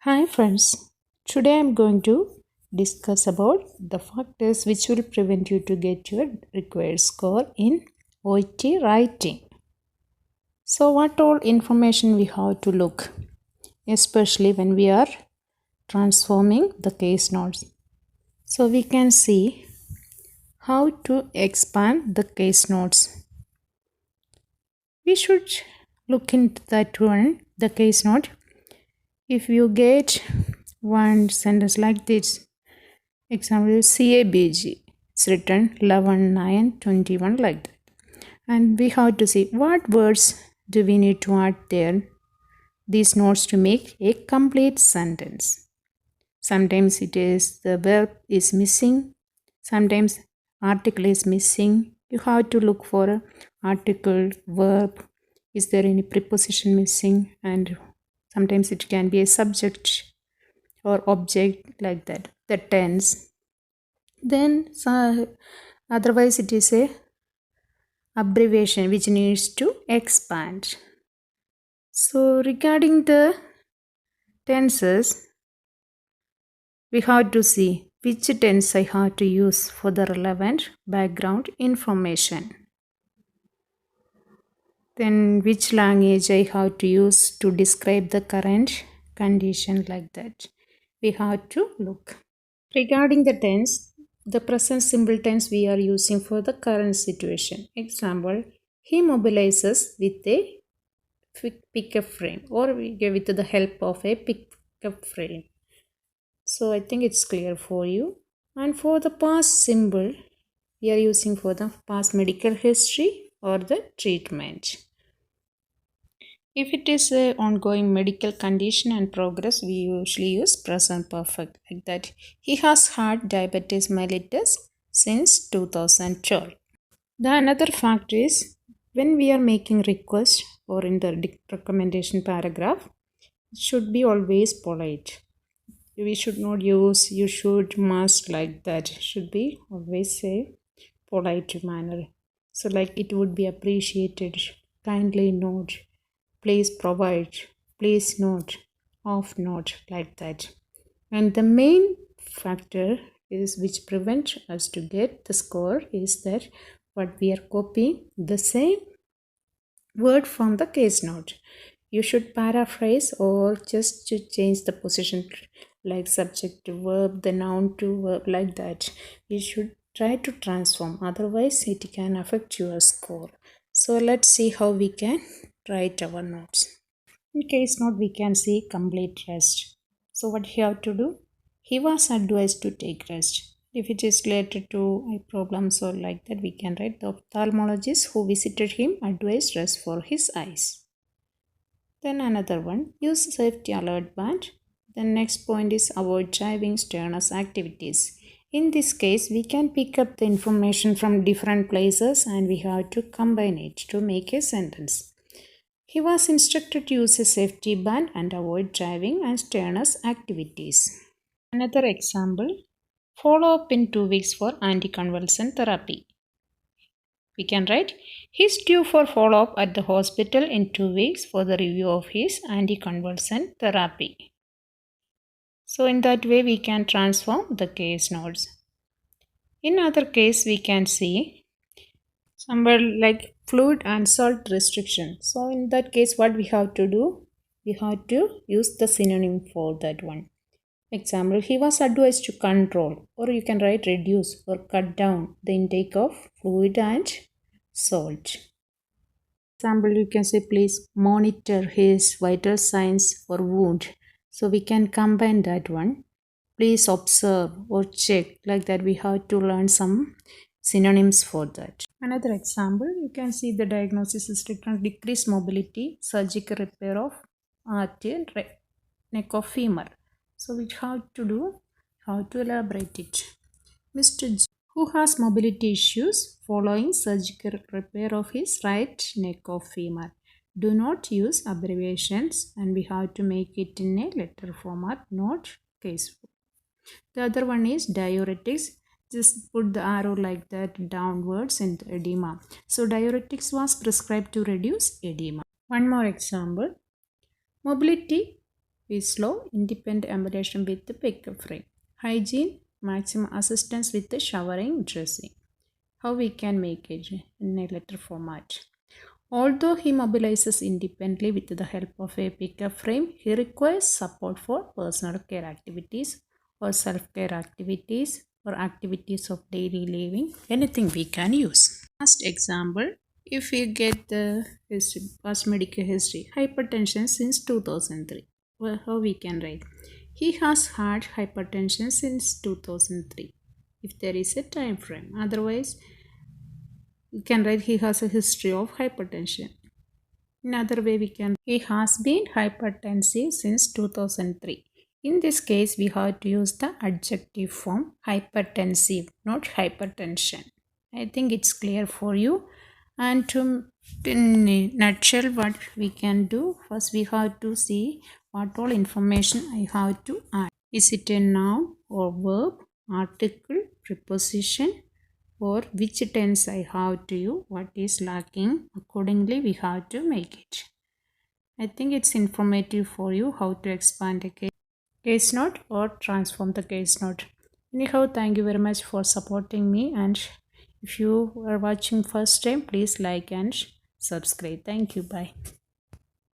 Hi friends, today I'm going to discuss about the factors which will prevent you to get your required score in OET writing. So what all information we have to look, especially when we are transforming the case notes. So we can see how to expand the case notes. We should look into that one, the case note. If you get one sentence like this, example CABG, it's written 11, 9, 21 like that. And we have to see what words do we need to add there, these notes to make a complete sentence. Sometimes it is the verb is missing, sometimes article is missing. You have to look for article, verb, is there any preposition missing, and sometimes it can be a subject or object like that, the tense. Then otherwise it is a abbreviation which needs to expand. So regarding the tenses, we have to see which tense I have to use for the relevant background information. Then which language I have to use to describe the current condition like that. We have to look. Regarding the tense, the present simple tense we are using for the current situation. Example, he mobilizes with a pickup frame or with the help of a pickup frame. So I think it's clear for you. And for the past simple, we are using for the past medical history or the treatment. If it is an ongoing medical condition and progress, we usually use present perfect like that. He has had diabetes mellitus since 2012. The another fact is when we are making request or in the recommendation paragraph, it should be always polite. We should not use you should, must like that. It should be always say polite manner. So like it would be appreciated, kindly note, please provide, please note, off note like that. And the main factor is which prevents us to get the score is that what we are copying the same word from the case note. You should paraphrase or just to change the position like subject to verb, the noun to verb like that. You should try to transform, otherwise it can affect your score. So let's see how we can write our notes. In case note, we can see complete rest. So what he have to do? He was advised to take rest. If it is related to eye problems or like that, we can write the ophthalmologist who visited him advised rest for his eyes. Then another one, use safety alert band. The next point is avoid driving strenuous activities. In this case, we can pick up the information from different places and we have to combine it to make a sentence. He was instructed to use a safety band and avoid driving and strenuous activities. Another example, follow up in 2 weeks for anticonvulsant therapy. We can write, he is due for follow up at the hospital in 2 weeks for the review of his anticonvulsant therapy. So in that way we can transform the case notes. In other case we can see somewhere like fluid and salt restriction. So in that case what we have to do? We have to use the synonym for that one. Example, he was advised to control, or you can write reduce or cut down the intake of fluid and salt. Example, you can say please monitor his vital signs or wound. So we can combine that one. Please observe or check, like that we have to learn some synonyms for that. Another example, you can see the diagnosis is written decreased mobility, surgical repair of artery and neck of femur. So we have to do, how to elaborate it. Mr. G, who has mobility issues following surgical repair of his right neck of femur. Do not use abbreviations and we have to make it in a letter format, not case. The other one is diuretics. Just put the arrow like that downwards in edema. So diuretics was prescribed to reduce edema. One more example. Mobility with slow independent emulation with the pickup frame. Hygiene, maximum assistance with the showering, dressing. How we can make it in a letter format. Although he mobilizes independently with the help of a pickup frame, he requires support for personal care activities or self-care activities or activities of daily living. Anything we can use. Last example, if we get the history, past medical history, hypertension since 2003. Well, how we can write? He has had hypertension since 2003. If there is a time frame, otherwise we can write he has a history of hypertension. Another way we can, he has been hypertensive since 2003. In this case, we have to use the adjective form hypertensive, not hypertension. I think it's clear for you. And to in a nutshell, what we can do, first we have to see what all information I have to add. Is it a noun or verb, article, preposition, or which tense I have to use, what is lacking, accordingly we have to make it. I think it's informative for you how to expand a case note or transform the case note. Anyhow, thank you very much for supporting me, and if you are watching first time, please like and subscribe. Thank you. Bye.